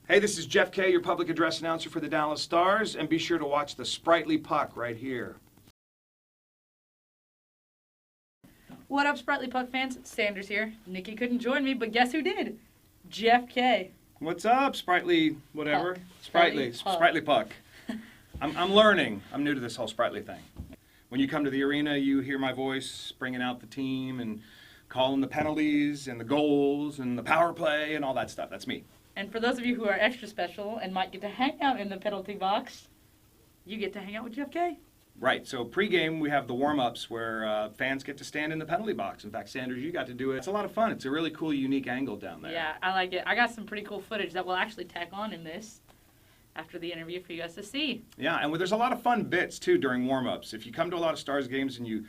Hey, this is Jeff K., your public address announcer for the Dallas Stars, and be sure to watch the Spritely puck right here. What up, Spritely Puck fans? Sanders here. Nikki couldn't join me, but guess who did? Jeff K. What's up, Spritely whatever? Puck. Spritely puck. I'm learning. I'm new to this whole Spritely thing. When you come to the arena, you hear my voice bringing out the team and calling the penalties and the goals and the power play and all that stuff. That's me. And for those of you who are extra special and might get to hang out in the penalty box, you get to hang out with Jeff K. Right, so pregame we have the warm-ups where fans get to stand in the penalty box. In fact, Sanders, you got to do it. It's a lot of fun. It's a really cool, unique angle down there. Yeah, I like it. I got some pretty cool footage that we'll actually tack on in this after the interview for you guys to see. Yeah, and there's a lot of fun bits, too, during warm-ups. If you come to a lot of Stars games and you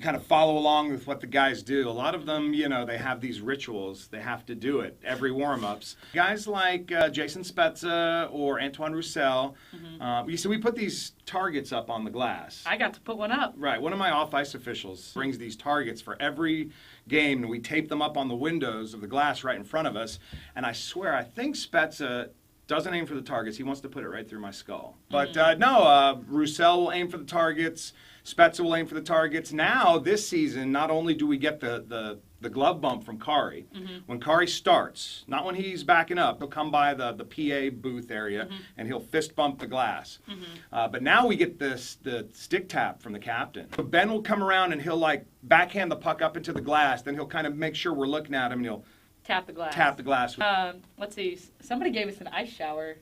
kind of follow along with what the guys do. A lot of them, you know, they have these rituals. They have to do it every warm-ups. Guys like Jason Spezza or Antoine Roussel, so we put these targets up on the glass. I got to put one up. Right. One of my off-ice officials brings these targets for every game, and we tape them up on the windows of the glass right in front of us. And I swear, I think Spezza doesn't aim for the targets. He wants to put it right through my skull. But no, Roussel will aim for the targets. Spezza will aim for the targets. Now, this season, not only do we get the glove bump from Kari, when Kari starts, not when he's backing up, he'll come by the PA booth area and he'll fist bump the glass. But now we get the stick tap from the captain. So Ben will come around and he'll like backhand the puck up into the glass, then he'll kind of make sure we're looking at him and he'll Tap the glass. Tap the glass. Let's see. Somebody gave us an ice shower.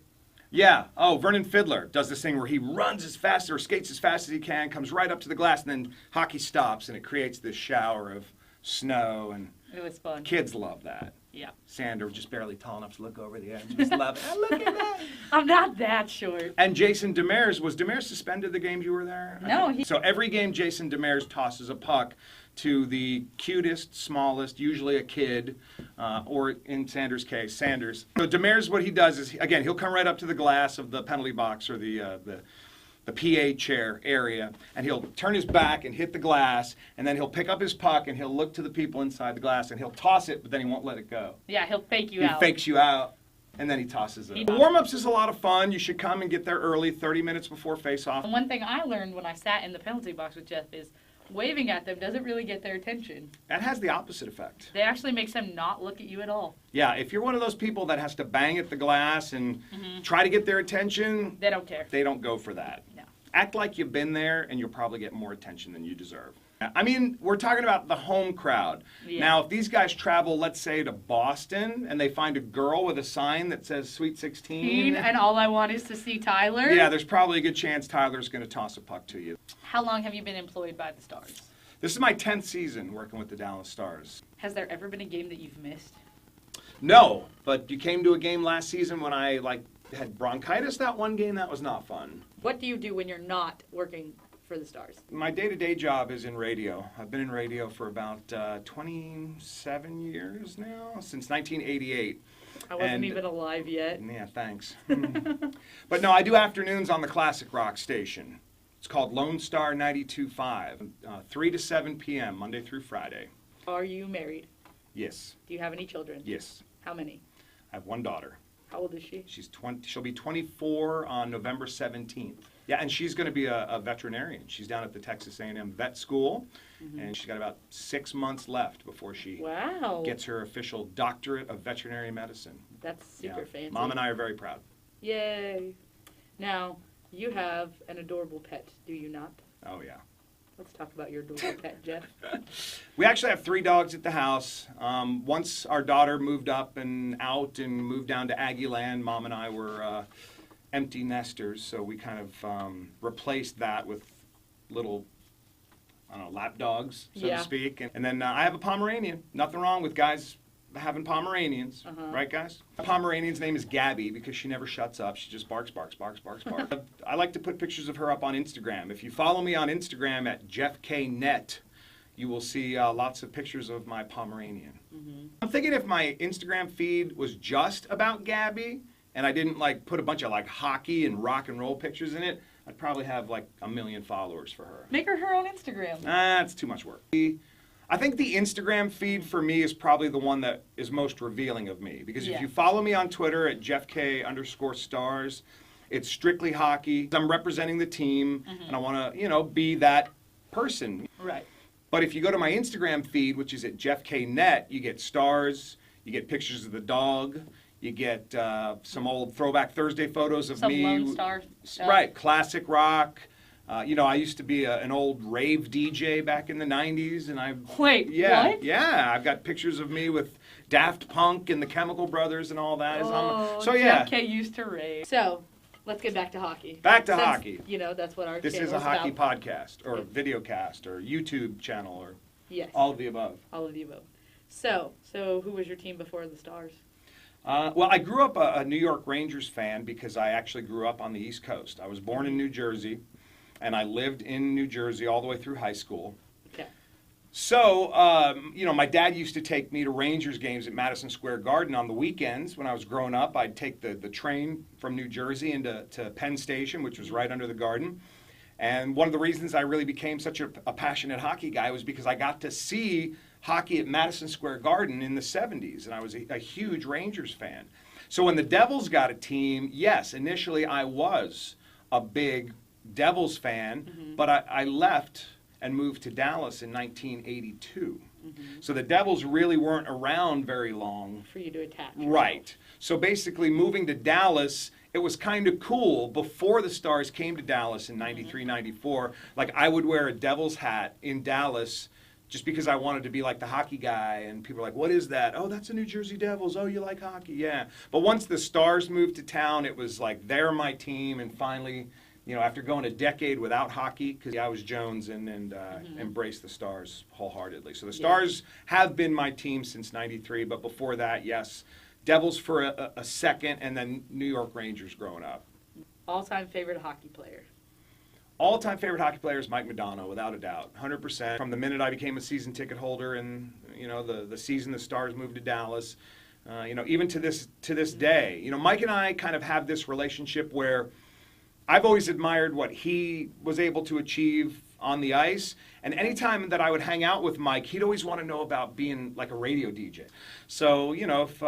Yeah. Oh, Vernon Fiddler does this thing where he runs as fast or skates as fast as he can, comes right up to the glass, and then hockey stops, and it creates this shower of snow. And it was fun. Kids love that. Yeah. Sander just barely tall enough to look over the edge. Just love it. Oh, look at that. I'm not that short. And Jason Demers, was Demers suspended the games you were there? No. So every game Jason Demers tosses a puck to the cutest, smallest, usually a kid, or in Sanders' case, Sanders. So Demers, what he does is, again, he'll come right up to the glass of the penalty box or the PA chair area, and he'll turn his back and hit the glass, and then he'll pick up his puck and he'll look to the people inside the glass, and he'll toss it, but then he won't let it go. Yeah, he'll fake you out. He fakes you out, and then he tosses it. Warm-ups is a lot of fun. You should come and get there early, 30 minutes before face-off. And one thing I learned when I sat in the penalty box with Jeff is waving at them doesn't really get their attention. That has the opposite effect. It actually makes them not look at you at all. Yeah, if you're one of those people that has to bang at the glass and try to get their attention, they don't care. They don't go for that. No. Act like you've been there and you'll probably get more attention than you deserve. I mean, we're talking about the home crowd. Yeah. Now, if these guys travel, let's say, to Boston, and they find a girl with a sign that says Sweet 16. And all I want is to see Tyler. Yeah, there's probably a good chance Tyler's going to toss a puck to you. How long have you been employed by the Stars? This is my 10th season working with the Dallas Stars. Has there ever been a game that you've missed? No, but you came to a game last season when I had bronchitis that one game. That was not fun. What do you do when you're not working for the Stars? My day-to-day job is in radio. I've been in radio for about 27 years now, since 1988. I wasn't even alive yet. Yeah, thanks. But no, I do afternoons on the classic rock station. It's called Lone Star 92.5, 3 to 7 p.m., Monday through Friday. Are you married? Yes. Do you have any children? Yes. How many? I have one daughter. How old is she? She'll be 24 on November 17th. Yeah, and she's going to be a veterinarian. She's down at the Texas A&M Vet School, and she's got about 6 months left before she gets her official doctorate of veterinary medicine. That's super fancy. Mom and I are very proud. Yay. Now, you have an adorable pet, do you not? Oh, yeah. Let's talk about your adorable pet, Jeff. We actually have 3 dogs at the house. Once our daughter moved up and out and moved down to Aggie Land, Mom and I were empty nesters, so we kind of replaced that with little, I don't know, lap dogs, so to speak. And then I have a Pomeranian. Nothing wrong with guys having Pomeranians, right, guys? My Pomeranian's name is Gabby because she never shuts up. She just barks, barks, barks, barks, barks. I like to put pictures of her up on Instagram. If you follow me on Instagram at JeffKNet, you will see lots of pictures of my Pomeranian. I'm thinking if my Instagram feed was just about Gabby and I didn't put a bunch of hockey and rock and roll pictures in it, I'd probably have 1 million followers for her. Make her own Instagram. That's too much work. I think the Instagram feed for me is probably the one that is most revealing of me. Because if Yeah. you follow me on Twitter at JeffK_stars, it's strictly hockey. I'm representing the team, and I want to, be that person. Right. But if you go to my Instagram feed, which is at JeffKNet, you get stars, you get pictures of the dog, you get some old Throwback Thursday photos of Some me. Lone Star stuff. Right, classic rock. I used to be an old rave DJ back in the 90s, and Wait, yeah, what? Yeah, I've got pictures of me with Daft Punk and the Chemical Brothers and all that. Oh, So yeah, Jeff K used to rave. So, let's get back to hockey. Back to Since, hockey. That's what our This channel is a hockey about. podcast, or video cast, or YouTube channel, or Yes. all of the above. All of the above. So who was your team before the Stars? Well, I grew up a New York Rangers fan because I actually grew up on the East Coast. I was born in New Jersey, and I lived in New Jersey all the way through high school. Okay. So, my dad used to take me to Rangers games at Madison Square Garden on the weekends. When I was growing up, I'd take the train from New Jersey into Penn Station, which was right under the Garden. And one of the reasons I really became such a passionate hockey guy was because I got to see hockey at Madison Square Garden in the 70s, and I was a huge Rangers fan. So when the Devils got a team, yes, initially I was a big Devils fan, but I left and moved to Dallas in 1982. So the Devils really weren't around very long. For you to attach. Right. So basically moving to Dallas, it was kind of cool before the Stars came to Dallas in 93, 94. Like I would wear a Devils hat in Dallas just because I wanted to be like the hockey guy, and people were like, what is that? Oh, that's the New Jersey Devils. Oh, you like hockey? Yeah. But once the Stars moved to town, it was like they're my team, and finally, after going a decade without hockey, because I was Jones and embraced the Stars wholeheartedly. So the Stars have been my team since 93, but before that, yes, Devils for a second, and then New York Rangers growing up. All-time favorite hockey player? All-time favorite hockey player is Mike Modano, without a doubt, 100%. From the minute I became a season ticket holder and, the season the Stars moved to Dallas, even to this day, Mike and I kind of have this relationship where I've always admired what he was able to achieve on the ice, and anytime that I would hang out with Mike, he'd always want to know about being like a radio DJ. So, if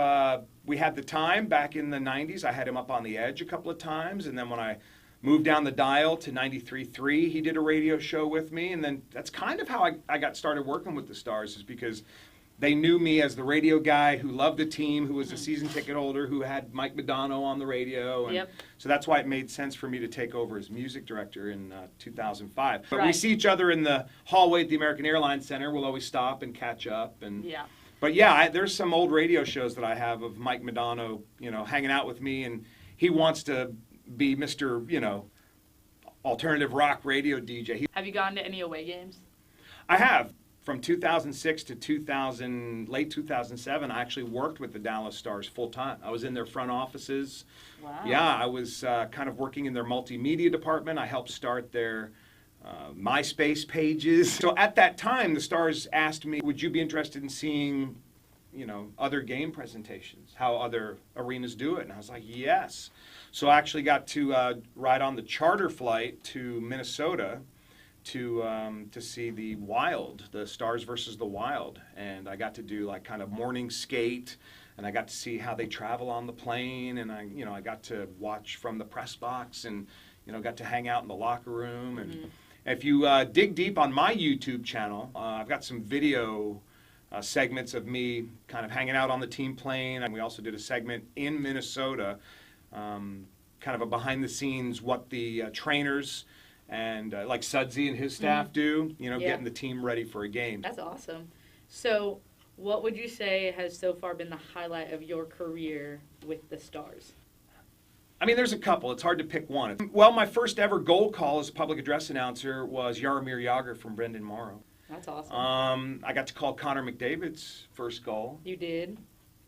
we had the time back in the 90s, I had him up on the edge a couple of times, and then when I moved down the dial to 93.3, he did a radio show with me, and then that's kind of how I got started working with the Stars, is because they knew me as the radio guy who loved the team, who was a season ticket holder, who had Mike Modano on the radio. And so that's why it made sense for me to take over as music director in 2005. But we see each other in the hallway at the American Airlines Center. We'll always stop and catch up. But there's some old radio shows that I have of Mike Modano, hanging out with me, and he wants to be Mr., alternative rock radio DJ. Have you gone to any away games? I have. From 2006 to late 2007, I actually worked with the Dallas Stars full time. I was in their front offices. Wow. Yeah, I was kind of working in their multimedia department. I helped start their MySpace pages. So at that time, the Stars asked me, would you be interested in seeing, other game presentations, how other arenas do it? And I was like, yes. So I actually got to ride on the charter flight to Minnesota to see the Wild, the Stars versus the Wild, and I got to do like kind of morning skate, and I got to see how they travel on the plane, and I got to watch from the press box, and got to hang out in the locker room. And if you dig deep on my YouTube channel, I've got some video segments of me kind of hanging out on the team plane, and we also did a segment in Minnesota, kind of a behind the scenes what the trainers and like Sudsy and his staff do, getting the team ready for a game. That's awesome. So what would you say has so far been the highlight of your career with the Stars? I mean, there's a couple. It's hard to pick one. Well, my first ever goal call as a public address announcer was Jaromir Jagr from Brendan Morrow. That's awesome. I got to call Connor McDavid's first goal. You did?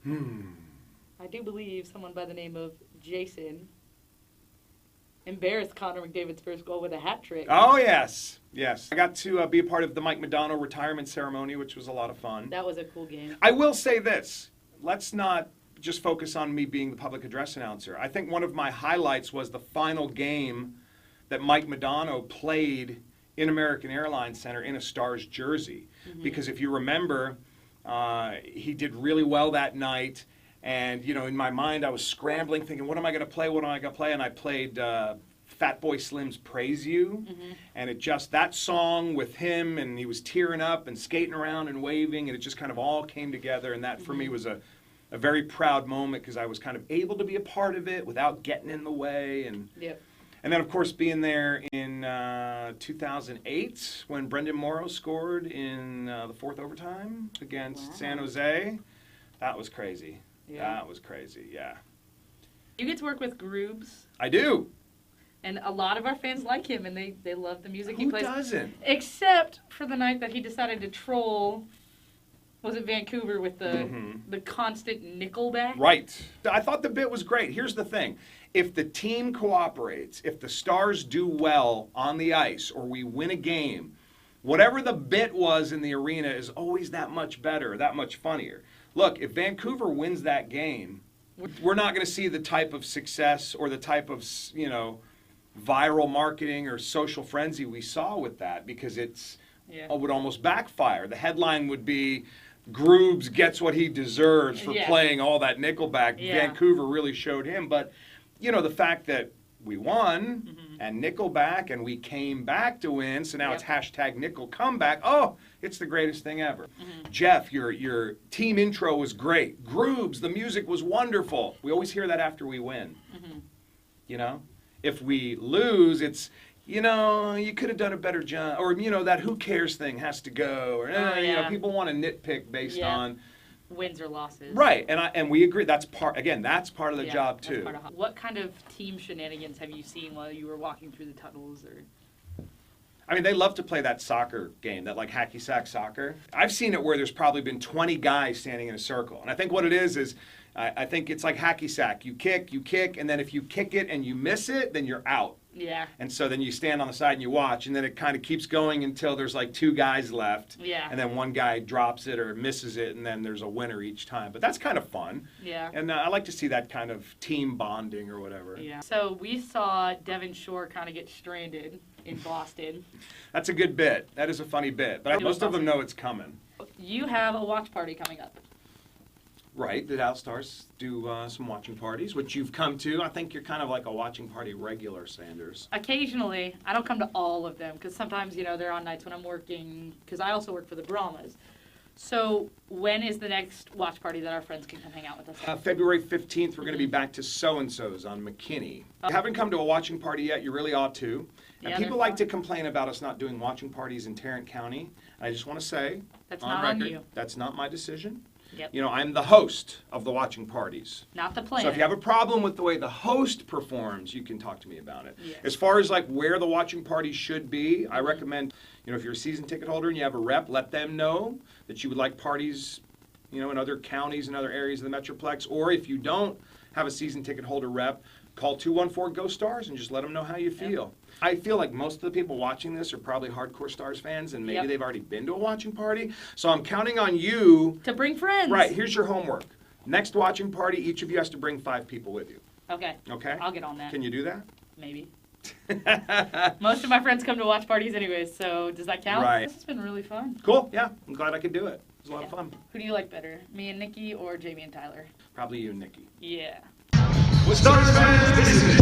I do believe someone by the name of Jason embarrassed Connor McDavid's first goal with a hat trick. Oh, yes. Yes. I got to be a part of the Mike Modano retirement ceremony, which was a lot of fun. That was a cool game. I will say this. Let's not just focus on me being the public address announcer. I think one of my highlights was the final game that Mike Modano played in American Airlines Center in a Stars jersey. Because if you remember, he did really well that night. And, you know, in my mind, I was scrambling, thinking, what am I going to play? What am I going to play? And I played Fatboy Slim's Praise You. And it just, that song with him, and he was tearing up and skating around and waving, and it just kind of all came together. And that, for me, was a very proud moment because I was kind of able to be a part of it without getting in the way. And and then, of course, being there in 2008 when Brendan Morrow scored in the fourth overtime against San Jose. That was crazy. That was crazy, yeah. You get to work with Groobs. I do. And a lot of our fans like him, and they love the music he plays. Who doesn't? Except for the night that he decided to troll, was it Vancouver, with the constant Nickelback? Right. I thought the bit was great. Here's the thing. If the team cooperates, if the Stars do well on the ice, or we win a game, whatever the bit was in the arena is always that much better, that much funnier. Look, if Vancouver wins that game, we're not going to see the type of success or the type of, you know, viral marketing or social frenzy we saw with that, because it would almost backfire. The headline would be, Groobs gets what he deserves for playing all that Nickelback. Vancouver really showed him. But, you know, the fact that we won and Nickelback and we came back to win, so now it's hashtag Nickel comeback. Oh, it's the greatest thing ever. Jeff, your team intro was great. Groobs, the music was wonderful. We always hear that after we win. You know? If we lose, it's, you know, you could have done a better job. Or, you know, that who cares thing has to go. Or, you know, people want to nitpick based on wins or losses. Right, and we agree. That's part of the job too. What kind of team shenanigans have you seen while you were walking through the tunnels? Or I mean, they love to play that soccer game, that like hacky sack soccer. I've seen it where there's probably been 20 guys standing in a circle, and I think what it is I think it's like hacky sack. You kick, and then if you kick it and you miss it, then you're out. Yeah. And so then you stand on the side and you watch, and then it kind of keeps going until there's like 2 guys left. Yeah. And then one guy drops it or misses it, and then there's a winner each time. But that's kind of fun. Yeah. And I like to see that kind of team bonding or whatever. Yeah. So we saw Devin Shore kind of get stranded in Boston. That's a good bit. That is a funny bit. But most of them know it's coming. You have a watch party coming up. Right, the Dallas Stars do some watching parties, which you've come to. I think you're kind of like a watching party regular, Sanders. Occasionally. I don't come to all of them, because sometimes, you know, they're on nights when I'm working, because I also work for the Brahmas. So when is the next watch party that our friends can come hang out with us? February 15th, we're going to be back to So-and-So's on McKinney. If you haven't come to a watching party yet, you really ought to. And people like to complain about us not doing watching parties in Tarrant County. And I just want to say, that's on not record, on you. That's not my decision. Yep. You know, I'm the host of the watching parties. Not the plan. So if you have a problem with the way the host performs, you can talk to me about it. Yes. As far as like where the watching parties should be, I recommend, you know, if you're a season ticket holder and you have a rep, let them know that you would like parties, you know, in other counties and other areas of the Metroplex. Or if you don't have a season ticket holder rep, call 214-GO-STARS and just let them know how you feel. Yep. I feel like most of the people watching this are probably hardcore Stars fans, and maybe they've already been to a watching party. So I'm counting on you to bring friends. Right, here's your homework. Next watching party, each of you has to bring 5 people with you. Okay. Okay? I'll get on that. Can you do that? Maybe. Most of my friends come to watch parties anyways, so does that count? Right. This has been really fun. Cool, yeah. I'm glad I could do it. It was a lot of fun. Who do you like better, me and Nikki or Jamie and Tyler? Probably you and Nikki. Yeah. Stars fans, this is